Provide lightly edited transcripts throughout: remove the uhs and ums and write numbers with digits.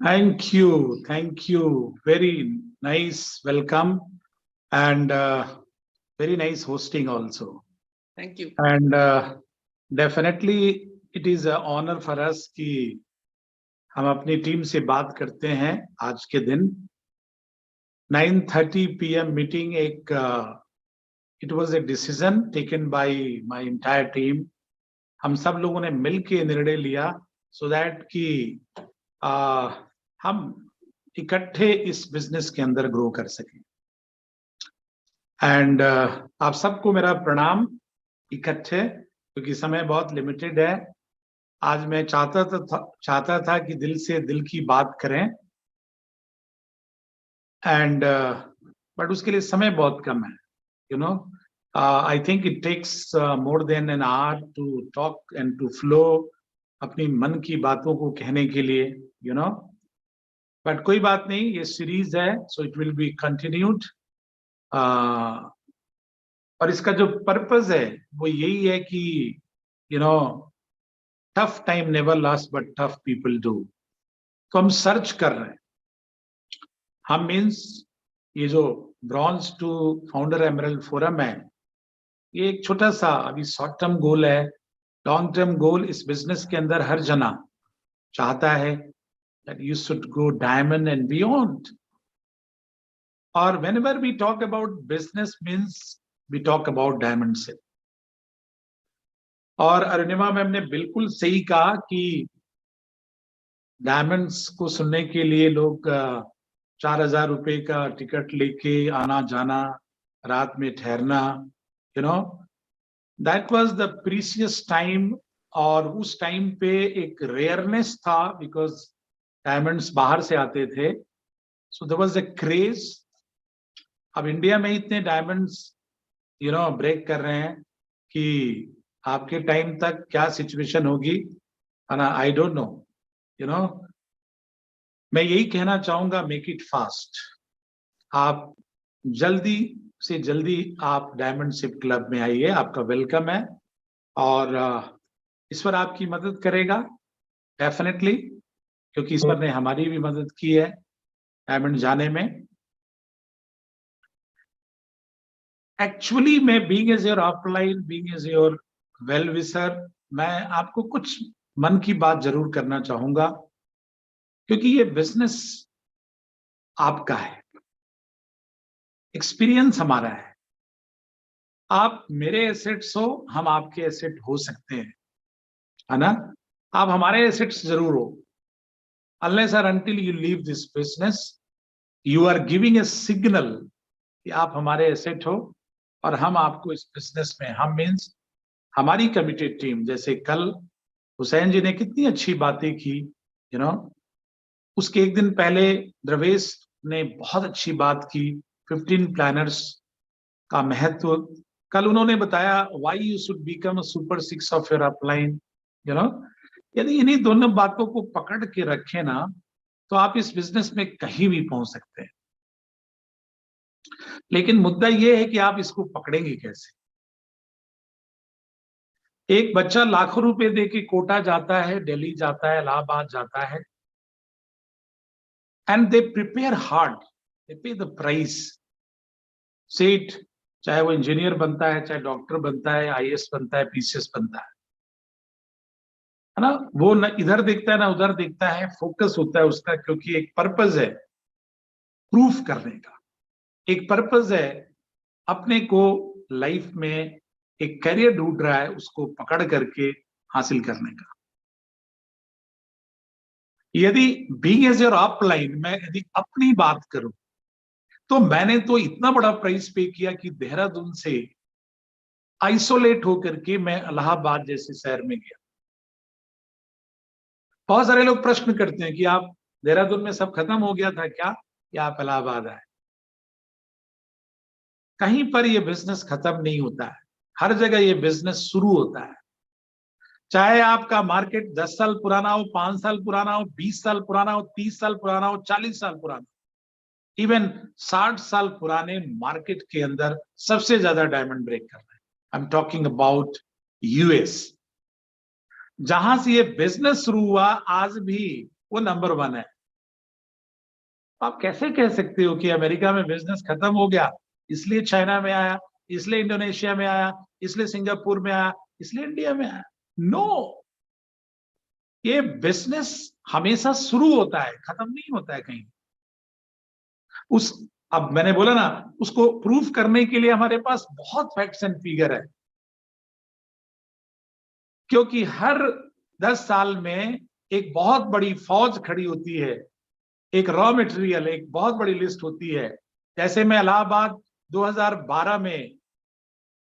Thank you. Very nice welcome and very nice hosting also. Thank you. And definitely it is an honor for us कि हम अपनी team से बात करते हैं आज के दिन 9:30 PM meeting एक it was a decision taken by my entire team. हम सब लोगों ने मिलके निर्णय लिया so that कि हम इकट्ठे इस बिजनेस के अंदर ग्रो कर सकें एंड आप सबको मेरा प्रणाम इकट्ठे क्योंकि समय बहुत लिमिटेड है। आज मैं चाहता था कि दिल से दिल की बात करें एंड बट उसके लिए समय बहुत कम है। You know I think it takes more than an hour to talk and to flow अपनी मन की बातों को कहने के लिए यू नो बट कोई बात नहीं, ये सीरीज है so it will be continued. और इसका जो पर्पस है वो यही है कि you know tough time never last but tough people do. तो हम सर्च कर रहे हैं, हम मीन्स ये जो bronze to founder emerald forum है ये एक छोटा सा अभी शॉर्ट टर्म गोल है। लॉन्ग टर्म गोल इस बिजनेस के अंदर हर जना चाहता है that you should go diamond and beyond. Or whenever we talk about business means we talk about diamond ship. और अरुणिमा मैम ने बिल्कुल सही कहा कि डायमंड्स को सुनने के लिए लोग 4,000 रुपए का टिकट लेके आना जाना, रात में ठहरना, you know that was the precious time. और उस टाइम पे एक रेयरनेस था बिकॉज डायमंड्स बाहर से आते थे, so there was a craze. अब इंडिया में इतने डायमंड्स यू नो ब्रेक कर रहे हैं कि आपके टाइम तक क्या सिचुएशन होगी ना, I don't know. You know मैं यही कहना चाहूंगा, मेक इट फास्ट। आप जल्दी से जल्दी आप डायमंड शिप क्लब में आइए, आपका वेलकम है और ईश्वर आपकी मदद करेगा डेफिनेटली, क्योंकि ईश्वर ने हमारी भी मदद की है डायमंड जाने में। एक्चुअली मैं being as your offline, being as your well wisher, मैं आपको कुछ मन की बात जरूर करना चाहूंगा क्योंकि ये बिजनेस आपका है, एक्सपीरियंस हमारा है। आप मेरे एसेट्स हो, हम आपके एसेट हो सकते हैं, है ना। आप हमारे एसेट्स जरूर हो। unless or until you leave this business, you are giving a signal कि आप हमारे एसेट हो और हम आपको इस बिजनेस में, हम मीन्स हमारी कमिटेड टीम। जैसे कल हुसैन जी ने कितनी अच्छी बातें की, यू नो उसके एक दिन पहले द्रवेश ने बहुत अच्छी बात की 15 प्लानर्स का महत्व। कल उन्होंने बताया why you should become a super 6 of your upline. You know यदि इन्हीं दोनों बातों को पकड़ के रखें ना तो आप इस बिजनेस में कहीं भी पहुंच सकते हैं। लेकिन मुद्दा यह है कि आप इसको पकड़ेंगे कैसे। एक बच्चा लाखों रुपए देके कोटा जाता है, दिल्ली जाता है, इलाहाबाद जाता है, एंड दे प्रिपेयर हार्ड, दे पे द प्राइस। सीट चाहे वो इंजीनियर बनता है, चाहे डॉक्टर बनता है, आईएएस बनता है, पीसीएस बनता है ना। वो न इधर देखता है ना उधर देखता है, फोकस होता है उसका, क्योंकि एक पर्पस है प्रूफ करने का, एक पर्पस है अपने को लाइफ में एक करियर ढूंढ रहा है, उसको पकड़ करके हासिल करने का। यदि बीइंग एज योर अपलाइन, मैं यदि अपनी बात करूं तो मैंने तो इतना बड़ा प्राइस पे किया कि देहरादून से आइसोलेट होकर के मैं इलाहाबाद जैसे शहर में गया। बहुत सारे लोग प्रश्न करते हैं कि आप देहरादून में सब खत्म हो गया था क्या, या आप इलाहाबाद आए। कहीं पर यह बिजनेस खत्म नहीं होता है, हर जगह यह बिजनेस शुरू होता है। चाहे आपका मार्केट 10 साल पुराना हो, 5 साल पुराना हो, 20 साल पुराना हो, 30 साल पुराना हो, 40 साल पुराना, इवन 60 साल पुराने मार्केट के अंदर सबसे ज्यादा डायमंड ब्रेक कर रहे हैं। I am talking about US, जहां से ये बिजनेस शुरू हुआ, आज भी वो नंबर 1 है। आप कैसे कह सकते हो कि अमेरिका में बिजनेस खत्म हो गया, इसलिए चाइना में आया, इसलिए इंडोनेशिया में आया, इसलिए सिंगापुर में आया, इसलिए इंडिया में आया? नो, ये बिजनेस हमेशा शुरू होता है, खत्म नहीं होता है कहीं। उस अब मैंने बोला ना, उसको प्रूफ करने के लिए हमारे पास बहुत फैक्ट्स एंड फिगर है, क्योंकि हर 10 साल में एक बहुत बड़ी फौज खड़ी होती है, एक रॉ मटेरियल, एक बहुत बड़ी लिस्ट होती है। जैसे मैं इलाहाबाद 2012 में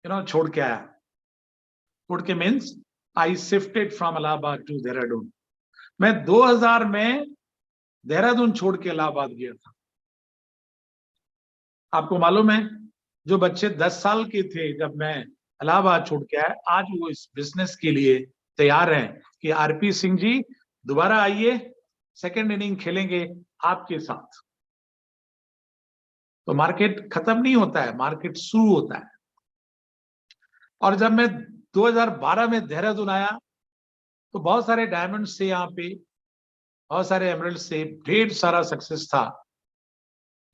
छोड़ के आया। छोड़ के means I shifted from Allahabad to Dehradun. मैं 2000 में देहरादून छोड़ के इलाहाबाद गया था। आपको मालूम है, जो बच्चे 10 साल के थे जब मैं इलाहाबाद छोड़ के आया, आज वो इस बिजनेस के लिए तैयार हैं कि आरपी सिंह जी दोबारा आइए, सेकेंड इनिंग खेलेंगे आपके साथ। तो मार्केट खत्म नहीं होता है, मार्केट शुरू होता है। और जब मैं 2012 में देहरादून आया तो बहुत सारे डायमंड से, यहाँ पे बहुत सारे एमरल्ड से, ढेर सारा सक्सेस था।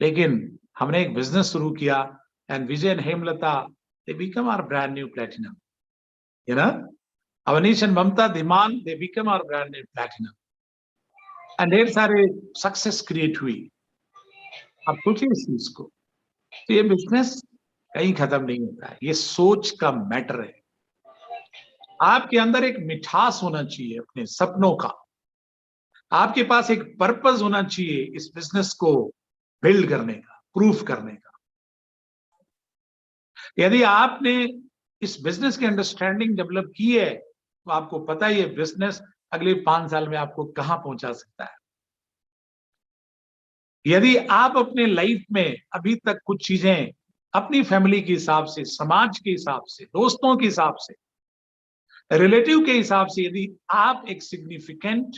लेकिन हमने एक बिजनेस शुरू किया, and Vijay and Hemlata, they become our brand new platinum, you know, Avnish and Mamta Dhiman, they become our brand new platinum, and ढेर सारे सक्सेस क्रिएट हुई। आप सोचिए इस चीज को। तो ये बिजनेस कहीं खत्म नहीं होता है, ये सोच का मैटर है। आपके अंदर एक मिठास होना चाहिए अपने सपनों का, आपके पास एक पर्पस होना चाहिए इस बिजनेस को बिल्ड करने का, प्रूफ करने का। यदि आपने इस बिजनेस की अंडरस्टैंडिंग डेवलप की है तो आपको पता है ये बिजनेस अगले 5 साल में आपको कहां पहुंचा सकता है। यदि आप अपने लाइफ में अभी तक कुछ चीजें अपनी फैमिली के हिसाब से, समाज के हिसाब से, दोस्तों के हिसाब से, रिलेटिव के हिसाब से, यदि आप एक सिग्निफिकेंट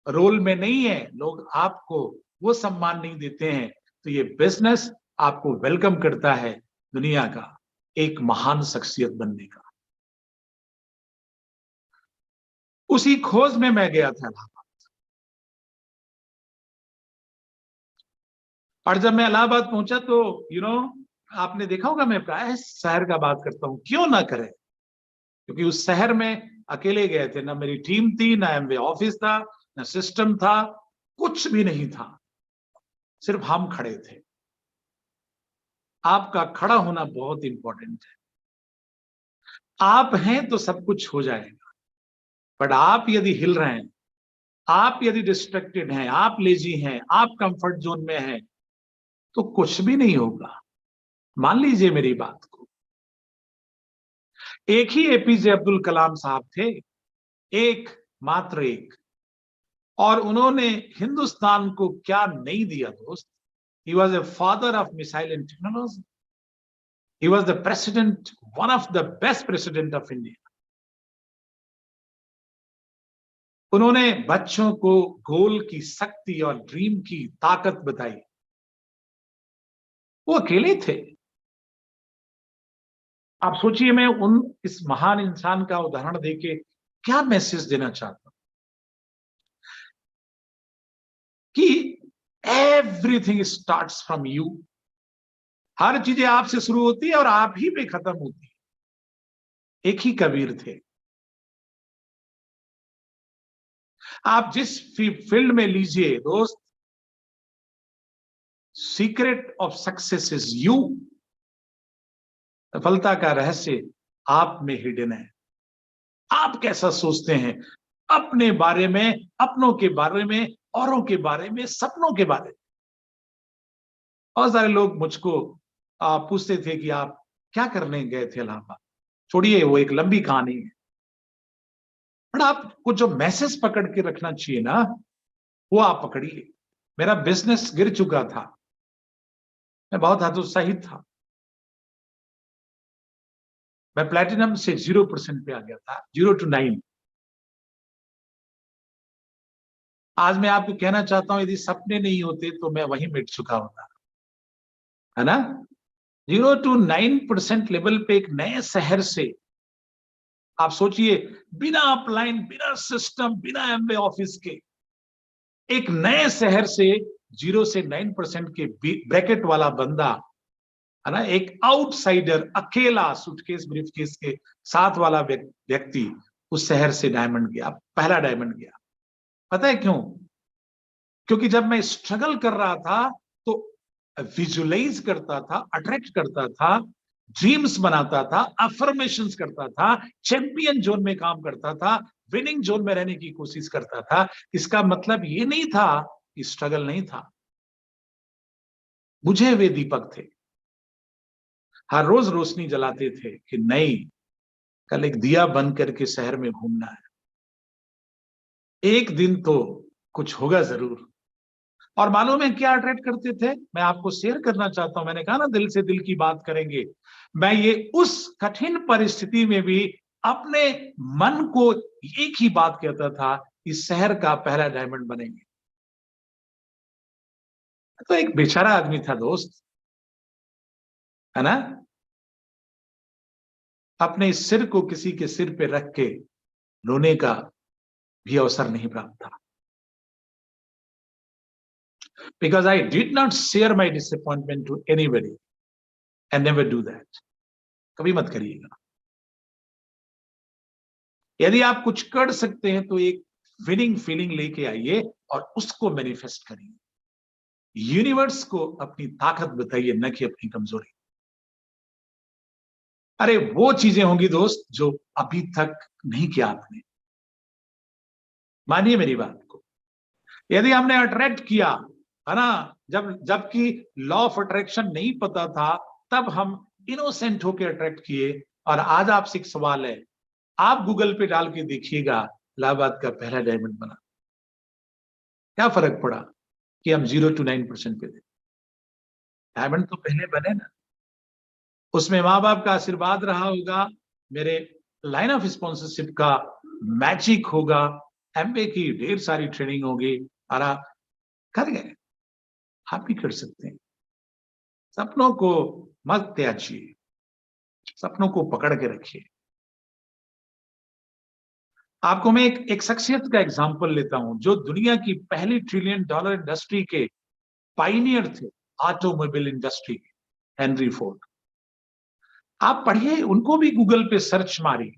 रोल में नहीं है, लोग आपको वो सम्मान नहीं देते हैं, तो ये बिजनेस आपको वेलकम करता है दुनिया का एक महान शख्सियत बनने का। उसी खोज में मैं गया था इलाहाबाद। और जब मैं इलाहाबाद पहुंचा तो आपने देखा होगा, मैं प्राय शहर का बात करता हूं, क्यों ना करें, क्योंकि उस शहर में अकेले गए थे, ना मेरी टीम थी, ना एमवे ऑफिस था, ना सिस्टम था, कुछ भी नहीं था, सिर्फ हम खड़े थे। आपका खड़ा होना बहुत इंपॉर्टेंट है। आप हैं तो सब कुछ हो जाएगा, बट आप यदि हिल रहे हैं, आप यदि डिस्ट्रैक्टेड हैं, आप लेजी हैं, आप कंफर्ट जोन में हैं, तो कुछ भी नहीं होगा। मान लीजिए मेरी बात को, एक ही एपीजे अब्दुल कलाम साहब थे, एक, मात्र एक, और उन्होंने हिंदुस्तान को क्या नहीं दिया दोस्त। He was a father of missile and technology, he was the president, one of the best president of India. उन्होंने बच्चों को गोल की शक्ति और ड्रीम की ताकत बताई। वो अकेले थे। आप सोचिए, मैं इस महान इंसान का उदाहरण देके क्या मैसेज देना चाहता हूं कि एवरीथिंग स्टार्ट्स फ्रॉम यू। हर चीजें आपसे शुरू होती है और आप ही पे खत्म होती है। एक ही कबीर थे। आप जिस फील्ड में लीजिए दोस्त, secret of success is you. सफलता का रहस्य आप में हिडन है। आप कैसा सोचते हैं अपने बारे में, अपनों के बारे में, औरों के बारे में, सपनों के बारे में। बहुत सारे लोग मुझको पूछते थे कि आप क्या करने गए थे इलाहाबाद। छोड़िए, वो एक लंबी कहानी है, पर आपको जो मैसेज पकड़ के रखना चाहिए ना, वो आप पकड़िए। मेरा बिजनेस गिर चुका था, मैं बहुत हतोत्साहित था, मैं प्लैटिनम से 0% पे आ गया था, 0 to 9। आज मैं आपको कहना चाहता हूं, यदि सपने नहीं होते तो मैं वहीं मिट चुका होता, है ना। 0 to 9% लेवल पे एक नए शहर से, आप सोचिए, बिना अपलाइन, बिना सिस्टम, बिना एमवे ऑफिस के, एक नए शहर से 0 से 9% के ब्रैकेट वाला बंदा है ना, एक आउटसाइडर, अकेला सूटकेस ब्रीफकेस के साथ वाला व्यक्ति उस शहर से डायमंड गया, पहला डायमंड गया। पता है क्यों? क्योंकि जब मैं स्ट्रगल कर रहा था तो विजुअलाइज करता था, अट्रैक्ट करता था, ड्रीम्स बनाता था, अफर्मेशंस करता था, चैंपियन जोन में काम करता था, विनिंग जोन में रहने की कोशिश करता था। इसका मतलब ये नहीं था कि स्ट्रगल नहीं था। मुझे वे दीपक थे, हर रोज रोशनी जलाते थे कि नहीं, कल एक दिया बन करके शहर में घूमना है, एक दिन तो कुछ होगा जरूर। और मालूम है क्या अट्रैक्ट करते थे? मैं आपको शेयर करना चाहता हूं। मैंने कहा ना, दिल से दिल की बात करेंगे। मैं ये उस कठिन परिस्थिति में भी अपने मन को एक ही बात कहता था, इस शहर का पहला डायमंड बनेंगे। तो एक बेचारा आदमी था दोस्त, है ना, अपने सिर को किसी के सिर पे रख के रोने का भी अवसर नहीं प्राप्त था। Because I did not share my disappointment to anybody and never do that. कभी मत करिएगा। यदि आप कुछ कर सकते हैं तो एक विनिंग फीलिंग लेके आइए और उसको मैनिफेस्ट करिए। यूनिवर्स को अपनी ताकत बताइए, न कि अपनी कमजोरी। अरे वो चीजें होंगी दोस्त जो अभी तक नहीं किया आपने। मानिए मेरी बात को, यदि हमने अट्रैक्ट किया, है ना, जबकि लॉ ऑफ अट्रैक्शन नहीं पता था, तब हम इनोसेंट होकर अट्रैक्ट किए। और आज आपसे एक सवाल है, आप गूगल पे डाल के देखिएगा, इलाहाबाद का पहला डायमंड बना। क्या फर्क पड़ा कि हम 0 to 9% पे थे? डायमंड तो पहले बने ना। उसमें माँ बाप का आशीर्वाद रहा होगा, मेरे लाइन ऑफ स्पॉन्सरशिप का मैजिक होगा, एमबीए की ढेर सारी ट्रेनिंग होगी, और आप कर गए। आप भी कर सकते हैं। सपनों को मत त्याजिए, सपनों को पकड़ के रखिए। आपको मैं एक शख्सियत का एग्जांपल लेता हूं, जो दुनिया की पहली $1 ट्रिलियन इंडस्ट्री के पायनियर थे, ऑटोमोबाइल इंडस्ट्री के, हेनरी फोर्ड। आप पढ़िए, उनको भी गूगल पे सर्च मारिए।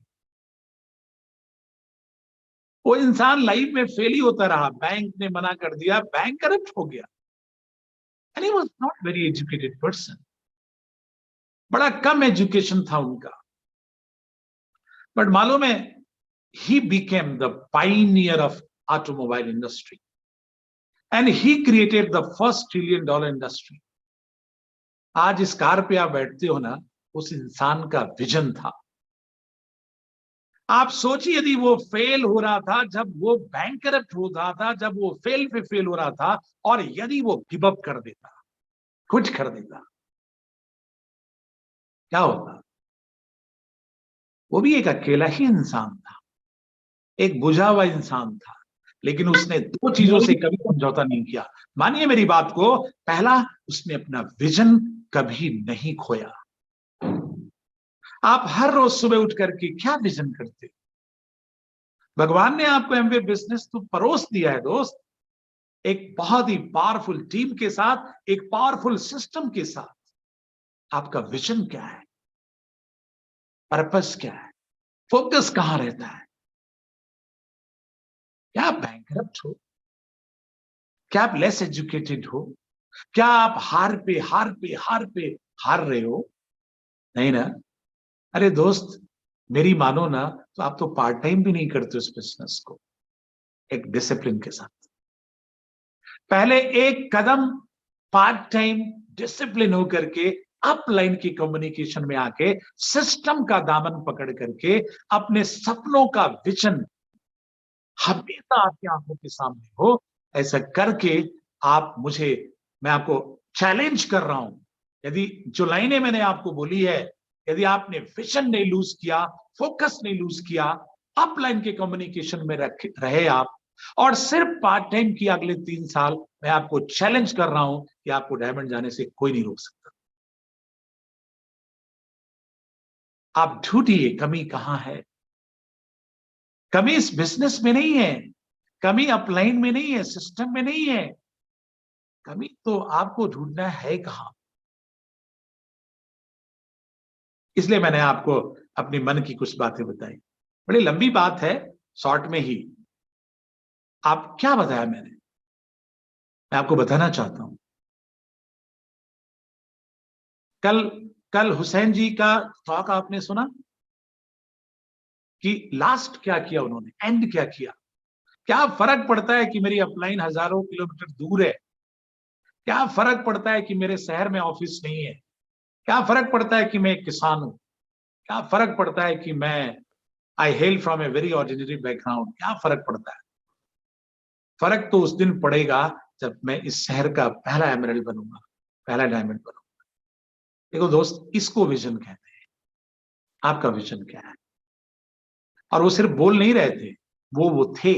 वो इंसान लाइफ में फेल ही होता रहा, बैंक ने मना कर दिया, बैंक करप्ट हो गया, and he was not very educated person, बड़ा कम एजुकेशन था उनका। बट मालूम है, he became the pioneer of automobile industry and he created the first $1 trillion industry. आज इस कार पे आप बैठते हो ना, उस इंसान का विजन था। आप सोचिए, यदि वो फेल हो रहा था, जब वो बैंकरप्ट हो रहा था, जब वो फेल पे फेल हो रहा था, और यदि वो गिव अप कर देता, क्विट कर देता, क्या होता? वो भी एक अकेला ही इंसान था, एक बुझा हुआ इंसान था, लेकिन उसने दो चीजों से कभी समझौता नहीं किया। मानिए मेरी बात को, पहला, उसने अपना विजन कभी नहीं खोया। आप हर रोज सुबह उठ करके क्या विजन करते? भगवान ने आपको एमवे बिजनेस तो परोस दिया है दोस्त, एक बहुत ही पावरफुल टीम के साथ, एक पावरफुल सिस्टम के साथ। आपका विजन क्या है? पर्पस क्या है? फोकस कहां रहता है? क्या आप बैंकरप्ट हो? क्या आप लेस एजुकेटेड हो? क्या आप हार पे हार पे हार पे हार रहे हो? नहीं ना। अरे दोस्त, मेरी मानो ना, तो आप तो पार्ट टाइम भी नहीं करते उस बिजनेस को, एक डिसिप्लिन के साथ। पहले एक कदम पार्ट टाइम डिसिप्लिन होकर के अपलाइन की कम्युनिकेशन में आके, सिस्टम का दामन पकड़ करके, अपने सपनों का विजन हमेशा आपकी आंखों के सामने हो। ऐसा करके आप मैं आपको चैलेंज कर रहा हूं, यदि जो लाइनें मैंने आपको बोली है, यदि आपने विजन नहीं लूज किया, फोकस नहीं लूज किया, अपलाइन के कम्युनिकेशन में रहे आप, और सिर्फ पार्ट टाइम किया अगले 3 साल, मैं आपको चैलेंज कर रहा हूं कि आपको डायमंड जाने से कोई नहीं रोक सकता। आप ढूंढिए कमी कहां है। कमी इस बिजनेस में नहीं है, कमी अपलाइन में नहीं है, सिस्टम में नहीं है, कमी तो आपको ढूंढना है कहां। इसलिए मैंने आपको अपनी मन की कुछ बातें बताई। बड़ी लंबी बात है, शॉर्ट में ही। आप क्या बताया मैंने, मैं आपको बताना चाहता हूं। कल कल हुसैन जी का टॉक आपने सुना कि लास्ट क्या किया उन्होंने, एंड क्या किया। क्या फर्क पड़ता है कि मेरी अपलाइन हजारों किलोमीटर दूर है, क्या फर्क पड़ता है कि मेरे शहर में ऑफिस नहीं है, क्या फर्क पड़ता है कि मैं एक किसान हूं, क्या फर्क पड़ता है कि मैं I hail from a very ordinary background, क्या फर्क पड़ता है। फर्क तो उस दिन पड़ेगा जब मैं इस शहर का पहला एमरल्ड बनूंगा, पहला डायमंड बनूंगा। देखो दोस्त, इसको विजन कहते हैं। आपका विजन क्या है। और वो सिर्फ बोल नहीं रहे थे, वो थे।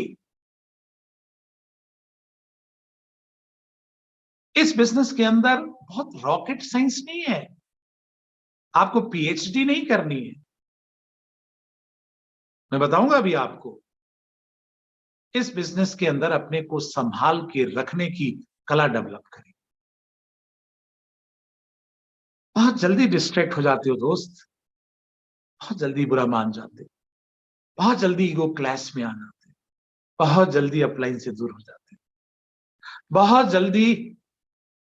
इस बिजनेस के अंदर बहुत रॉकेट साइंस नहीं है, आपको पीएचडी नहीं करनी है। मैं बताऊंगा अभी आपको। इस बिजनेस के अंदर अपने को संभाल के रखने की कला डेवलप करें। बहुत जल्दी डिस्ट्रैक्ट हो जाते हो दोस्त, बहुत जल्दी बुरा मान जाते हो, बहुत जल्दी ईगो क्लैश में आ जाते हो, बहुत जल्दी अपलाइन से दूर हो जाते हो, बहुत जल्दी,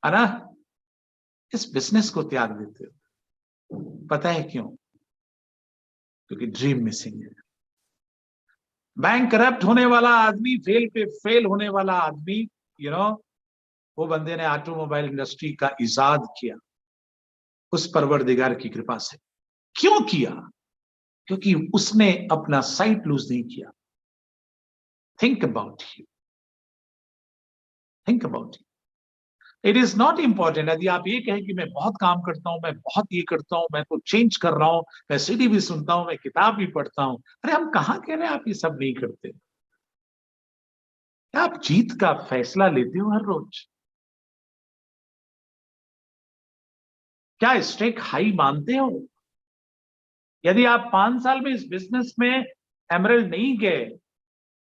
है ना, इस बिजनेस को त्याग देते हो। पता है क्यों? क्योंकि ड्रीम मिसिंग है। बैंक करप्ट होने वाला आदमी, फेल पे फेल होने वाला आदमी, यू नो, वो बंदे ने ऑटोमोबाइल इंडस्ट्री का इजाद किया उस परवरदिगार की कृपा से। क्यों किया? क्योंकि उसने अपना साइट लूज नहीं किया। Think about you, think about you. It is not important यदि आप ये कहें कि मैं बहुत काम करता हूं, मैं बहुत ये करता हूं, मैं तो चेंज कर रहा हूं, मैं सीडी भी सुनता हूं, मैं किताब भी पढ़ता हूं। अरे हम कहां कह रहे हैं आप ये सब नहीं करते? क्या आप जीत का फैसला लेते हो हर रोज? क्या स्टेक हाई मानते हो? यदि आप 5 साल में इस बिजनेस में एमरल्ड नहीं गए,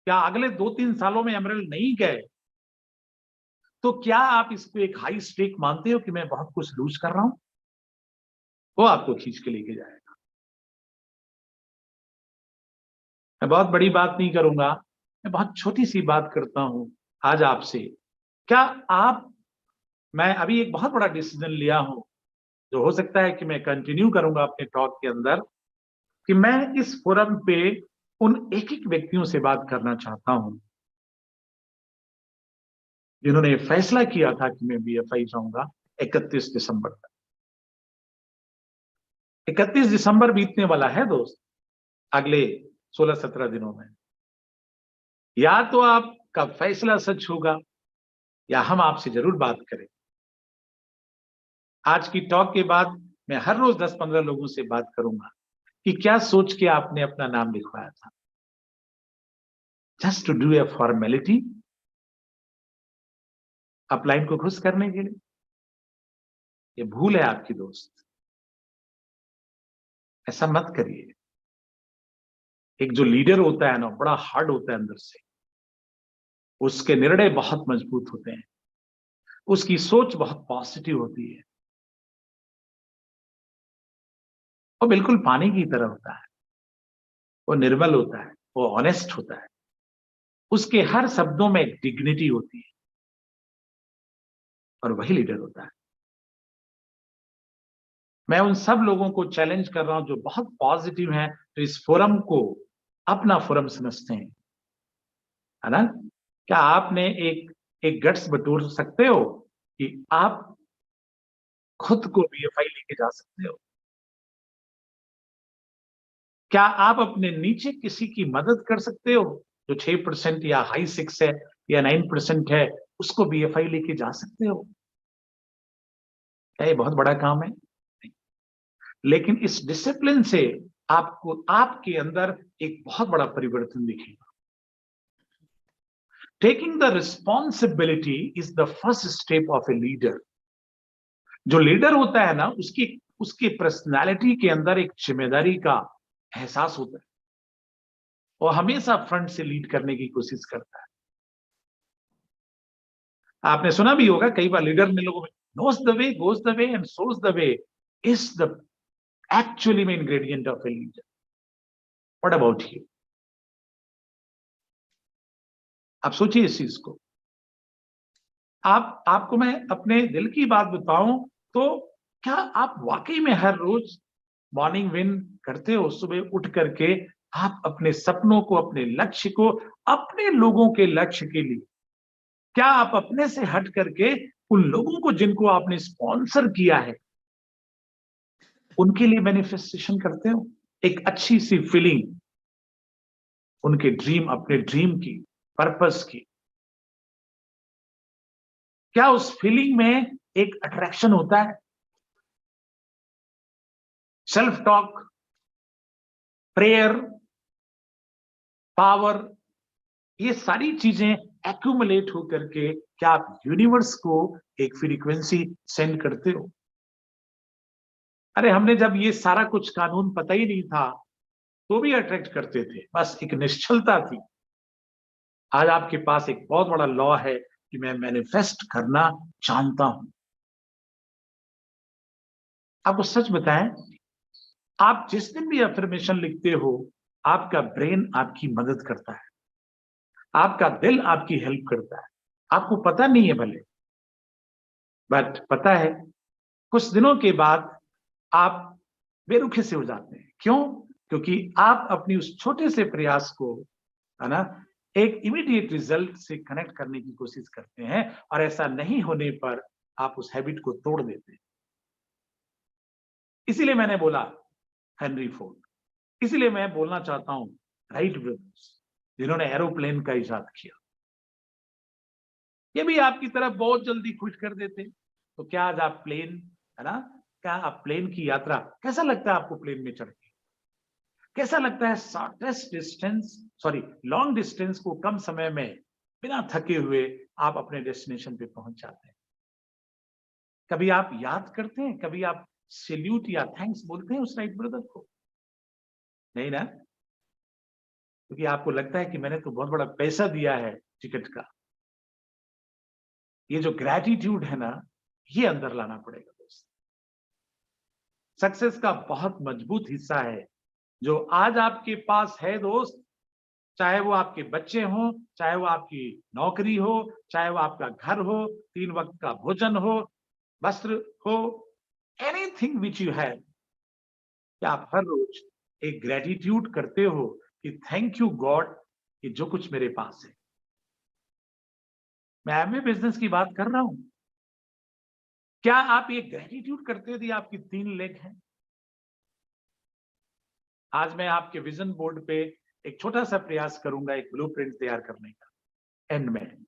या अगले 2-3 सालों में एमरल्ड नहीं गए, तो क्या आप इसको एक हाई स्टेक मानते हो कि मैं बहुत कुछ लूज कर रहा हूं? वो आपको खींच के लेके जाएगा। मैं बहुत बड़ी बात नहीं करूंगा, मैं बहुत छोटी सी बात करता हूं आज आपसे। क्या आप, मैं अभी एक बहुत बड़ा डिसीजन लिया हूं, जो हो सकता है कि मैं कंटिन्यू करूंगा अपने टॉक के अंदर, कि मैं इस फोरम पे उन एक एक व्यक्तियों से बात करना चाहता हूं जिन्होंने फैसला किया था कि मैं बीएफआई जाऊंगा 31 दिसंबर तक। 31 दिसंबर बीतने वाला है दोस्त, अगले 16-17 दिनों में। या तो आपका फैसला सच होगा, या हम आपसे जरूर बात करें। आज की टॉक के बाद मैं हर रोज 10-15 लोगों से बात करूंगा कि क्या सोच के आपने अपना नाम लिखवाया था, just to do a formality, upline को खुश करने के लिए। ये भूल है आपकी दोस्त, ऐसा मत करिए। एक जो लीडर होता है ना, बड़ा हार्ड होता है अंदर से, उसके निर्णय बहुत मजबूत होते हैं, उसकी सोच बहुत पॉजिटिव होती है, वो बिल्कुल पानी की तरह होता है, वो निर्मल होता है, वो ऑनेस्ट होता है, उसके हर शब्दों में एक डिग्निटी होती है, और वही लीडर होता है। मैं उन सब लोगों को चैलेंज कर रहा हूं जो बहुत पॉजिटिव हैं, तो इस फोरम को अपना फोरम समझते हैं, है ना। क्या आपने एक एक गट्स बटोर सकते हो कि आप खुद को बीएफआई लेके जा सकते हो? क्या आप अपने नीचे किसी की मदद कर सकते हो जो 6% या हाई 6 है या 9% है, उसको बीएफआई लेके जा सकते हो? क्या ये बहुत बड़ा काम है? नहीं। लेकिन इस डिसिप्लिन से आपको, आपके अंदर एक बहुत बड़ा परिवर्तन दिखेगा। Taking the responsibility is the first step of a leader. जो लीडर होता है ना, उसकी उसकी पर्सनालिटी के अंदर एक जिम्मेदारी का एहसास होता है, और हमेशा फ्रंट से लीड करने की कोशिश करता है। आपने सुना भी होगा कई बार लीडर ने लोगों में, knows the way, goes the way and shows the way is the actually main ingredient of a leader. What about you? आप सोचिए इस चीज को। आपको मैं अपने दिल की बात बताऊं तो क्या आप वाकई में हर रोज मॉर्निंग विन करते हो? सुबह उठ करके आप अपने सपनों को, अपने लक्ष्य को, अपने लोगों के लक्ष्य के लिए, क्या आप अपने से हट करके उन लोगों को जिनको आपने स्पॉन्सर किया है उनके लिए मैनिफेस्टेशन करते हो? एक अच्छी सी फीलिंग, उनके ड्रीम, अपने ड्रीम की, पर्पस की, क्या उस फीलिंग में एक अट्रैक्शन होता है? सेल्फ टॉक, प्रेयर, पावर, ये सारी चीजें एक्यूमुलेट होकर के क्या आप यूनिवर्स को एक फ्रीक्वेंसी सेंड करते हो? अरे हमने जब ये सारा कुछ कानून पता ही नहीं था तो भी अट्रैक्ट करते थे, बस एक निश्चलता थी। आज आपके पास एक बहुत बड़ा लॉ है कि मैं मैनिफेस्ट करना जानता हूं। आपको सच बताएं, आप जिस दिन भी अफर्मेशन लिखते हो, आपका ब्रेन आपकी मदद करता है, आपका दिल आपकी हेल्प करता है। आपको पता नहीं है भले, बट पता है कुछ दिनों के बाद आप बेरुखे से हो जाते हैं। क्यों? क्योंकि आप अपनी उस छोटे से प्रयास को, है ना, एक इमीडिएट रिजल्ट से कनेक्ट करने की कोशिश करते हैं, और ऐसा नहीं होने पर आप उस हैबिट को तोड़ देते हैं। इसीलिए मैंने बोला हेनरी फोर्ड, इसीलिए मैं बोलना चाहता हूं राइट ब्रदर्स, जिन्होंने एरोप्लेन का इजाद किया, ये भी आपकी तरफ बहुत जल्दी क्विट कर देते। तो क्या आज आप प्लेन, है ना, क्या आप प्लेन की यात्रा, कैसा लगता है आपको प्लेन में चढ़ के? कैसा लगता है shortest distance, sorry long distance को कम समय में बिना थके हुए आप अपने डेस्टिनेशन पे पहुंच जाते हैं? कभी आप याद करते हैं, कभी आप सैल्यूट या थैंक्स बोलते हैं उस राइट ब्रदर को? नहीं ना, क्योंकि आपको लगता है कि मैंने तो बहुत बड़ा पैसा दिया है टिकट का। ये जो ग्रैटिट्यूड है ना, ये अंदर लाना पड़ेगा दोस्त। सक्सेस का बहुत मजबूत हिस्सा है जो आज आपके पास है दोस्त, चाहे वो आपके बच्चे हों, चाहे वो आपकी नौकरी हो, चाहे वो आपका घर हो, 3 वक्त का भोजन हो, वस्त्र हो, एनीथिंग विच यू हैव, क्या आप हर रोज एक ग्रेटिट्यूड करते हो कि थैंक यू गॉड कि जो कुछ मेरे पास है? मैं एमवे बिजनेस की बात कर रहा हूं। क्या आप ये ग्रेटिट्यूड करते हो कि आपकी 3 लेग हैं? आज मैं आपके विजन बोर्ड पे एक छोटा सा प्रयास करूंगा एक ब्लूप्रिंट तैयार करने का एंड में,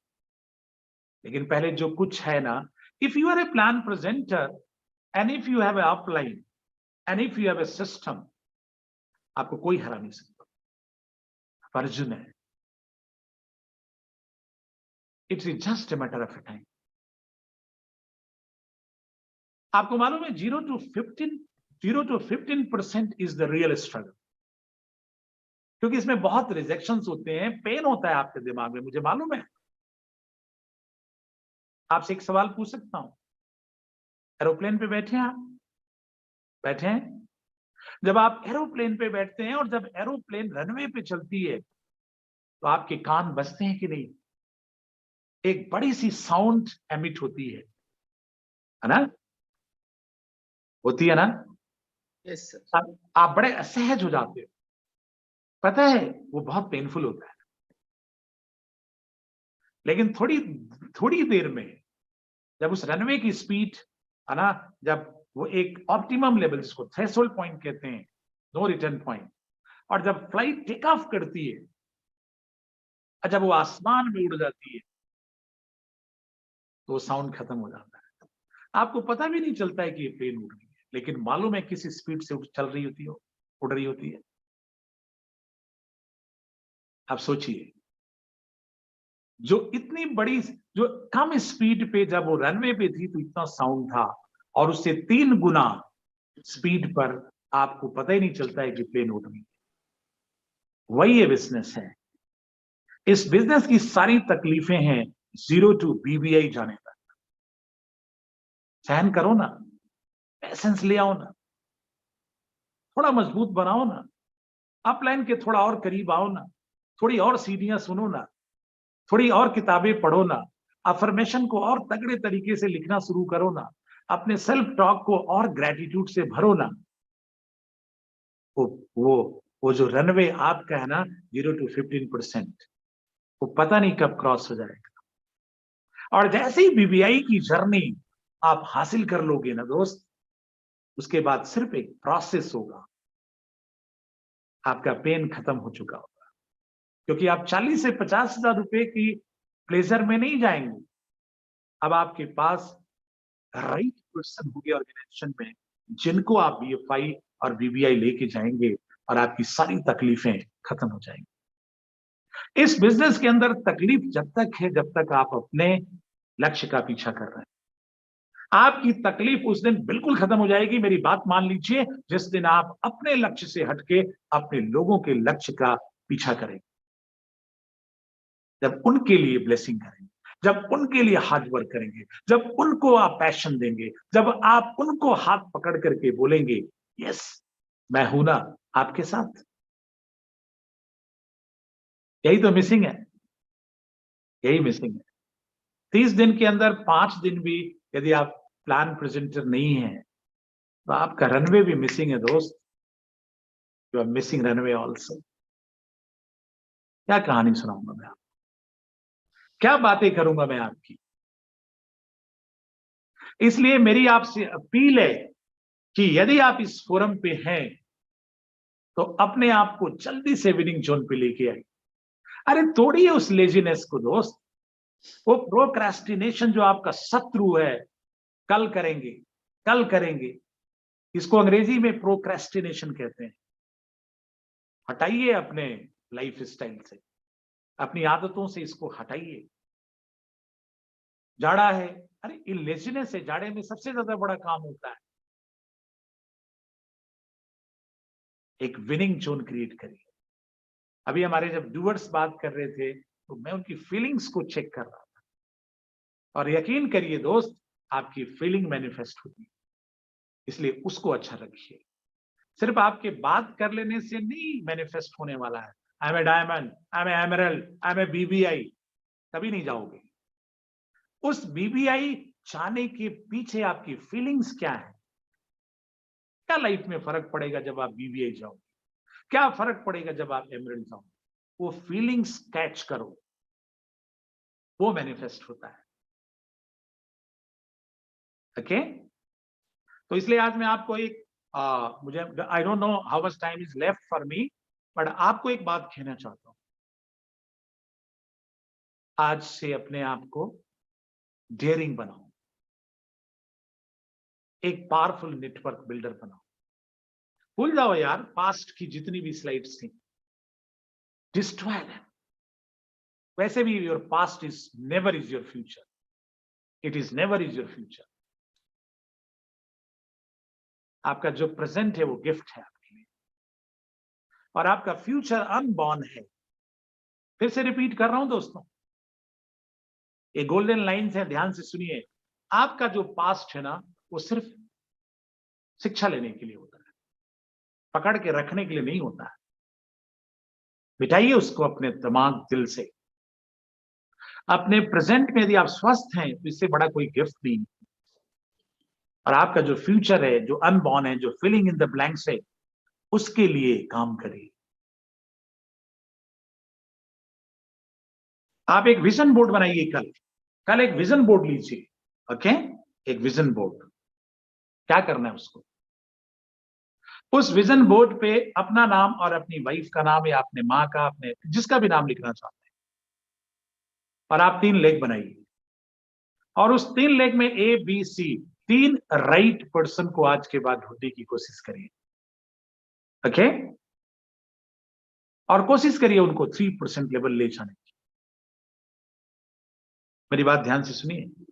लेकिन पहले जो कुछ है ना, if you are a plan presenter and if you have a upline and if you have a system, आपको कोई हरा नहीं सकता। अर्जुन है, it's just a matter of a time. आपको मालूम है 0 to 15% is the real struggle, क्योंकि इसमें बहुत रिजेक्शंस होते हैं, पेन होता है आपके दिमाग में, मुझे मालूम है। आपसे एक सवाल पूछ सकता हूं? एरोप्लेन पे बैठे हैं आप, बैठे हैं? जब आप एरोप्लेन पे बैठते हैं और जब एरोप्लेन रनवे पे चलती है तो आपके कान बजते हैं कि नहीं? एक बड़ी सी साउंड एमिट होती है ना? होती है ना? Yes sir. आप बड़े असहज हो जाते हो, पता है वो बहुत पेनफुल होता है, लेकिन थोड़ी थोड़ी देर में जब उस रनवे की स्पीड, है ना, जब वो एक ऑप्टिमम लेवल, जिसको थ्रेशोल्ड पॉइंट कहते हैं, नो रिटर्न पॉइंट, और जब फ्लाइट टेक ऑफ करती है और जब वो आसमान में उड़ जाती है तो वो साउंड खत्म हो जाता है। आपको पता भी नहीं चलता है कि ये प्लेन उड़ रही है, लेकिन मालूम है किसी स्पीड से चल रही होती है, उड़ रही होती है। आप सोचिए, जो इतनी बड़ी, जो कम स्पीड पे जब वो रनवे पे थी तो इतना साउंड था, और उससे 3 गुना स्पीड पर आपको पता ही नहीं चलता है कि प्लेन उड़ रही है। वही ये बिजनेस है। इस बिजनेस की सारी तकलीफें हैं 0 टू BBI जाने तक। सहन करो ना, पैसेंस ले आओ ना, थोड़ा मजबूत बनाओ ना, अपलाइन के थोड़ा और करीब आओ ना, थोड़ी और सीढ़ियां सुनो ना, थोड़ी और किताबें पढ़ो ना, अफर्मेशन को और तगड़े तरीके से लिखना शुरू करो ना, अपने सेल्फ टॉक को और ग्रेटिट्यूड से भरो ना। वो वो जो रनवे आपका है ना 0 to 15%, वो पता नहीं कब क्रॉस हो जाएगा। और जैसे ही BBI की जर्नी आप हासिल कर लोगे ना दोस्त, उसके बाद सिर्फ एक प्रोसेस होगा, आपका पेन खत्म हो चुका होगा, क्योंकि आप 40 से 50,000 रुपए की प्लेजर में नहीं जाएंगे। अब आपके पास राइट पर्सन होंगे ऑर्गेनाइजेशन में, जिनको आप BFI और BBI लेके जाएंगे, और आपकी सारी तकलीफें खत्म हो जाएंगी। इस बिजनेस के अंदर तकलीफ जब तक है, जब तक आप अपने लक्ष्य का पीछा कर रहे हैं। आपकी तकलीफ उस दिन बिल्कुल खत्म हो जाएगी, मेरी बात मान लीजिए, जिस दिन आप अपने लक्ष्य से हटके अपने लोगों के लक्ष्य का पीछा करेंगे, जब उनके लिए ब्लेसिंग करेंगे, जब उनके लिए हार्ड वर्क करेंगे, जब उनको आप पैशन देंगे, जब आप उनको हाथ पकड़ करके बोलेंगे यस मैं हूं ना आपके साथ। यही तो मिसिंग है, यही मिसिंग है। 30 दिन के अंदर 5 दिन भी यदि आप प्लान प्रेजेंटर नहीं है, तो आपका रनवे भी मिसिंग है दोस्त। You are missing runway also. क्या कहानी सुनाऊंगा मैं आपको, क्या बातें करूंगा मैं आपकी। इसलिए मेरी आपसे अपील है कि यदि आप इस फोरम पे हैं, तो अपने आप को जल्दी से विनिंग जोन पे लेके आइए। अरे तोड़िए उस लेजीनेस को दोस्त, वो प्रोक्रेस्टिनेशन जो आपका शत्रु है, कल करेंगे, कल करेंगे, इसको अंग्रेजी में प्रोक्रेस्टिनेशन कहते हैं। हटाइए अपने लाइफ स्टाइल से, अपनी आदतों से इसको हटाइए। जाड़ा है, अरे इन लेजीनेस से जाड़े में सबसे ज्यादा बड़ा काम होता है, एक विनिंग जोन क्रिएट करिए। अभी हमारे जब डूअर्स बात कर रहे थे, तो मैं उनकी फीलिंग्स को चेक कर रहा था, और यकीन करिए दोस्त, आपकी फीलिंग मैनिफेस्ट होगी। इसलिए उसको अच्छा रखिए। सिर्फ आपके बात कर लेने से नहीं मैनिफेस्ट होने वाला है। I am a diamond, I am a emerald, I am a BBI, कभी नहीं जाओगे। उस BBI जाने के पीछे आपकी फीलिंग्स क्या है, क्या लाइफ में फर्क पड़ेगा जब आप BBI जाओगे, क्या फर्क पड़ेगा जब आप एमरल्ड जाओगे। वो फीलिंग्स कैच करो, वो मैनिफेस्ट होता है। ओके तो इसलिए आज मैं आपको एक मुझे I don't know how much time is left for me, but आपको एक बात कहना चाहता हूं। आज से अपने आप को डेयरिंग बनाओ, एक पावरफुल नेटवर्क बिल्डर बनाओ। भूल जाओ यार पास्ट की जितनी भी स्लाइड्स थी, डिस्ट्रॉय देम। वैसे भी your past is never is your future, it is never is your future. आपका जो प्रेजेंट है वो गिफ्ट है आपके लिए, और आपका फ्यूचर अनबॉर्न है। फिर से रिपीट कर रहा हूं दोस्तों, ये गोल्डन लाइन्स है, ध्यान से सुनिए। आपका जो पास्ट है ना, वो सिर्फ शिक्षा लेने के लिए होता है, पकड़ के रखने के लिए नहीं होता है। मिटाइए उसको अपने दिमाग दिल से। अपने प्रेजेंट में यदि आप स्वस्थ हैं, तो इससे बड़ा कोई गिफ्ट नहीं। और आपका जो फ्यूचर है, जो अनबॉर्न है, जो फिलिंग इन द ब्लैंक्स है, उसके लिए काम करिए। आप एक विजन बोर्ड बनाइए। कल एक विजन बोर्ड लीजिए। ओके एक विजन बोर्ड, क्या करना है उसको, उस विजन बोर्ड पे अपना नाम और अपनी वाइफ का नाम, या अपने माँ का, अपने जिसका भी नाम लिखना चाहते हैं, और आप 3 लेख बनाइए। और उस 3 लेख में ABC 3 राइट पर्सन को आज के बाद ढूंढने की कोशिश करिए। ओके और कोशिश करिए उनको 3% लेवल ले जाने की। मेरी बात ध्यान से सुनिए।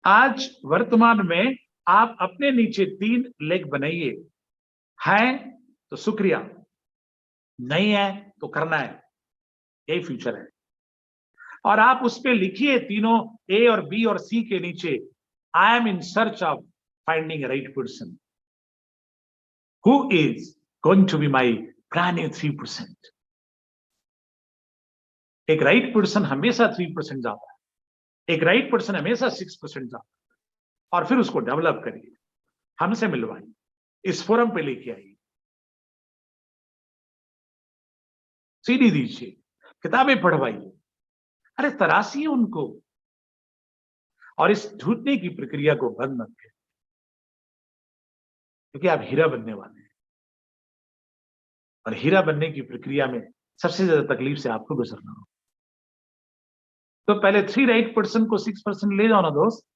आज वर्तमान में आप अपने नीचे 3 लेख बनाइए। है तो शुक्रिया, नहीं है तो करना है, यही फ्यूचर है। और आप उस पे लिखिए तीनों ए और बी और सी के नीचे, I am in search of finding a right person who is going to be my brand new 3%। एक राइट पर्सन हमेशा 3% जाता है, एक राइट पर्सन हमेशा 6% जाता है। और फिर उसको डेवलप करिए, हमसे मिलवाइए, इस फोरम पे लेके आइए, सीडी दीजिए, किताबें पढ़वाइए, अरे तराशिए उनको, और इस ढूंढने की प्रक्रिया को बंद मत करिए, क्योंकि आप हीरा बनने वाले हैं। और हीरा बनने की प्रक्रिया में सबसे ज्यादा तकलीफ से आपको गुजरना होगा। तो पहले 3 राइट पर्सन को 6% ले जाओ ना दोस्त।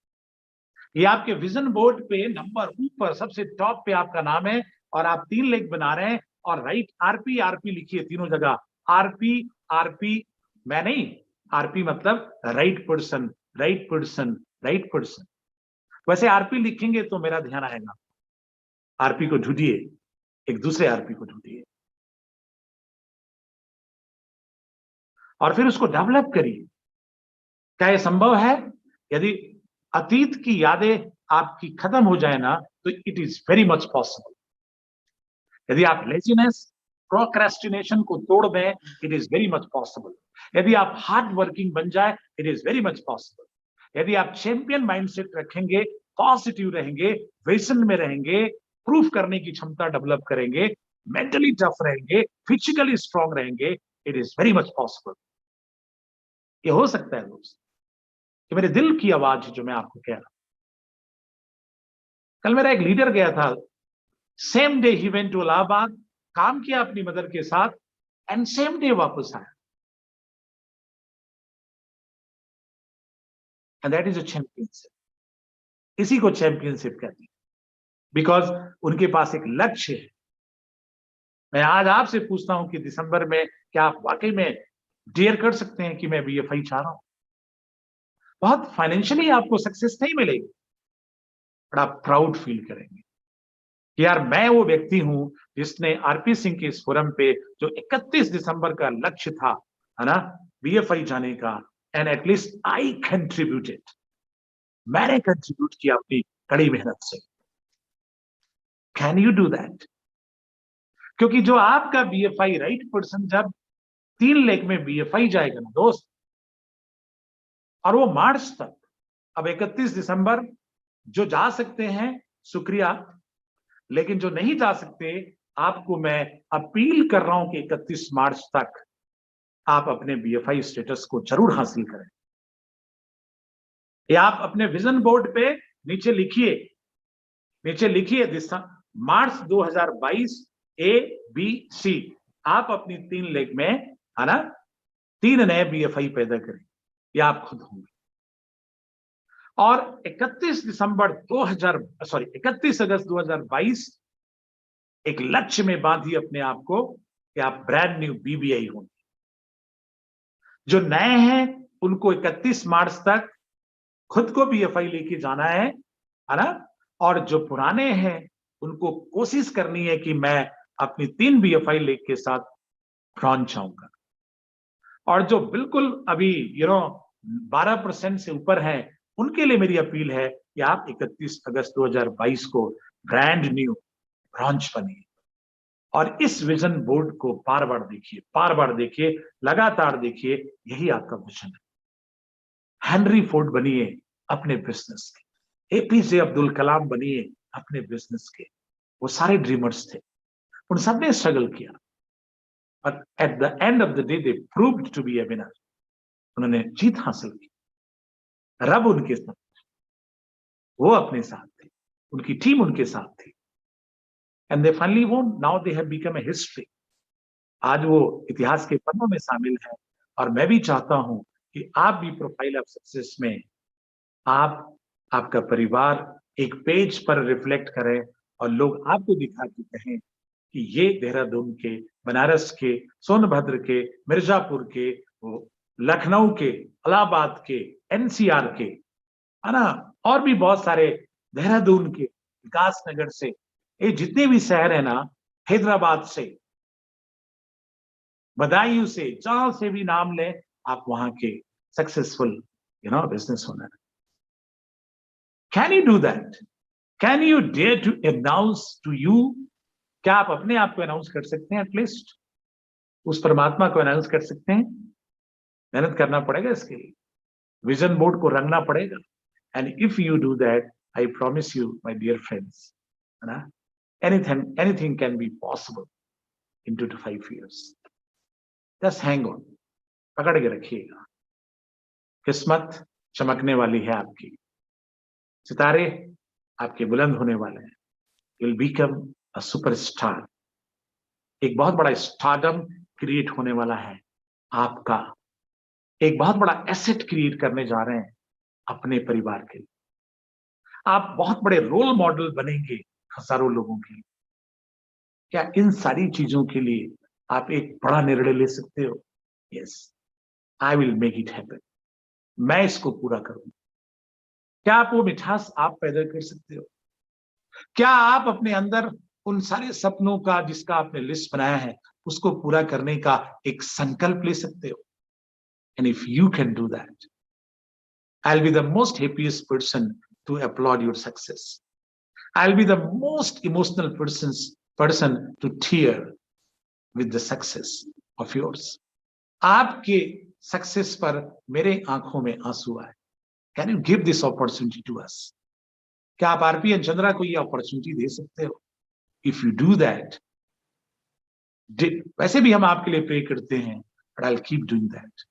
ये आपके विजन बोर्ड पे नंबर ऊपर सबसे टॉप पे आपका नाम है, और आप 3 लेख बना रहे हैं, और राइट आरपी आरपी लिखिए तीनों जगह, आरपी आरपी। मैं नहीं, आरपी मतलब right person, right person, right person. वैसे आरपी लिखेंगे तो मेरा ध्यान आएगा, आरपी को ढूंढिए, एक दूसरे आरपी को ढूंढिए, और फिर उसको डेवलप करिए। क्या यह संभव है? यदि अतीत की यादें आपकी खत्म हो जाए ना, तो it is very much possible. यदि आप लेजीनेस, प्रोक्रेस्टिनेशन को तोड़ दें, it is very much possible. यदि आप हार्ड वर्किंग बन जाए, it is very much possible. यदि आप चैंपियन माइंडसेट रखेंगे, पॉजिटिव रहेंगे, विजन में रहेंगे, प्रूफ करने की क्षमता डेवलप करेंगे, मेंटली टफ रहेंगे, फिजिकली स्ट्रांग रहेंगे, it is very much possible. ये हो सकता है दोस्त, कि मेरे दिल की आवाज है जो मैं आपको कह रहा हूं। कल मेरा एक लीडर गया था, same day he went to Allahabad, काम किया अपनी मदर के साथ, एंड सेम डे वापस आया। And that is a championship. इसी को चैंपियनशिप कहते हैं, बिकॉज उनके पास एक लक्ष्य है। मैं आज आपसे पूछता हूं कि दिसंबर में क्या आप वाकई में डेयर कर सकते हैं कि मैं बीएफआई चाह रहा हूं? बहुत फाइनेंशियली आपको सक्सेस नहीं मिलेगी, बड़ा प्राउड फील करेंगे कि यार मैं वो व्यक्ति हूं जिसने आरपी सिंह के इस फोरम पे जो 31 दिसंबर का लक्ष्य था, है ना, बीएफआई जाने का, एंड एटलीस्ट आई कंट्रीब्यूटेड, मैंने कंट्रीब्यूट किया अपनी कड़ी मेहनत से। Can you do that? क्योंकि जो आपका बीएफआई राइट पर्सन जब 3 लेख में बीएफआई जाएगा ना दोस्त, और वो मार्च तक, अब 31 दिसंबर, जो जा सकते हैं शुक्रिया, लेकिन जो नहीं जा सकते, आपको मैं अपील कर रहा हूं कि 31 मार्च तक आप अपने बीएफआई स्टेटस को जरूर हासिल करें। या आप अपने विजन बोर्ड पे नीचे लिखिए, मार्च 2022 ए बी सी। आप अपनी 3 लेग में, है ना, 3 नए बीएफआई पैदा करें, या आप खुद होंगे। और 31 अगस्त 2022 एक लक्ष्य में बांधिए अपने आप को कि आप ब्रांड न्यू बीबीआई होंगे। जो नए हैं उनको 31 मार्च तक खुद को बीएफआई लेके जाना है ना, और जो पुराने हैं उनको कोशिश करनी है कि मैं अपनी 3 बीएफआई लेग के साथ फ्रॉन्च आऊंगा। और जो बिल्कुल अभी 12% से ऊपर है, उनके लिए मेरी अपील है कि आप 31 अगस्त 2022 को ब्रांड न्यू ब्रांच बनिए, और इस विजन बोर्ड को बार बार देखिए, लगातार देखिए, यही आपका विजन है। हेनरी फोर्ड बनिए अपने बिजनेस के, एपीजे अब्दुल कलाम बनिए अपने बिजनेस के। वो सारे ड्रीमर्स थे, उन सबने स्ट्रगल किया, but at the end of the day they proved to be a winner. उन्होंने जीत हासिल की, रब उनके साथ, वो अपने साथ थे, उनकी टीम उनके साथ थी, एंड दे फाइनली वोन। Now they have become a history. आज वो इतिहास के पन्नों में शामिल है। और मैं भी चाहता हूं कि आप भी प्रोफाइल ऑफ सक्सेस में, आप, आपका परिवार एक पेज पर रिफ्लेक्ट करें, और लोग आपको दिखा के कहें कि ये देहरादून के, बनारस के, सोनभद्र के, मिर्जापुर के, लखनऊ के, इलाहाबाद के, एनसीआर के, है ना, और भी बहुत सारे, देहरादून के, विकास नगर से, ये जितने भी शहर है ना, हैदराबाद से, बदायूं से, जहां से भी नाम ले, आप वहां के successful, business owner. Can you do that? Can you dare to announce to you? क्या आप अपने आप को अनाउंस कर सकते हैं? एटलीस्ट उस परमात्मा को अनाउंस कर सकते हैं? मेहनत करना पड़ेगा इसके लिए, विजन बोर्ड को रंगना पड़ेगा. And if you do that, I promise you my dear friends, है ना, anything can be possible in 2 to 5 years. Just hang on, पकड़ के रखिएगा. किस्मत चमकने वाली है आपकी, सितारे आपके बुलंद होने वाले हैं. You'll become a superstar. एक बहुत बड़ा स्टारडम क्रिएट होने वाला है आपका. एक बहुत बड़ा एसेट क्रिएट करने जा रहे हैं अपने परिवार के लिए. आप बहुत बड़े रोल मॉडल बनेंगे हजारों लोगों के लिए. क्या इन सारी चीजों के लिए आप एक बड़ा निर्णय ले सकते हो? Yes, I will make it happen. मैं इसको पूरा करूंगा. क्या आप वो मिठास आप पैदा कर सकते हो? क्या आप अपने अंदर उन सारे सपनों का, जिसका आपने लिस्ट बनाया है, उसको पूरा करने का एक संकल्प ले सकते हो? And if you can do that, I will be the most happiest person to upload your success. I will be the most emotional person to tear with the success of yours. आपके success पर मेरे आंखों में आंसू आए. Can you give this opportunity to us? क्या आप RP and Chandra को ये अपॉर्चुनिटी दे सकते हो? If you do that, वैसे भी हम आपके लिए प्रे करते हैं, but I'll keep doing that.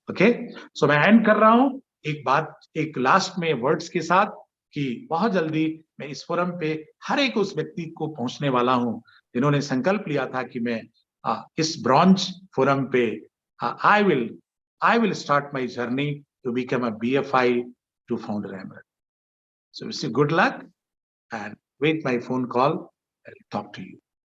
Okay? So मैं एंड कर रहा हूं एक बात, एक लास्ट में वर्ड्स के साथ, कि बहुत जल्दी मैं इस फोरम पे हर एक उस व्यक्ति को पहुंचने वाला हूं जिन्होंने संकल्प लिया था कि मैं इस ब्रॉन्ज फोरम पे I will start my journey to become a BFI to founder Emerald. So wish you good luck and wait my phone call. I'll talk to you.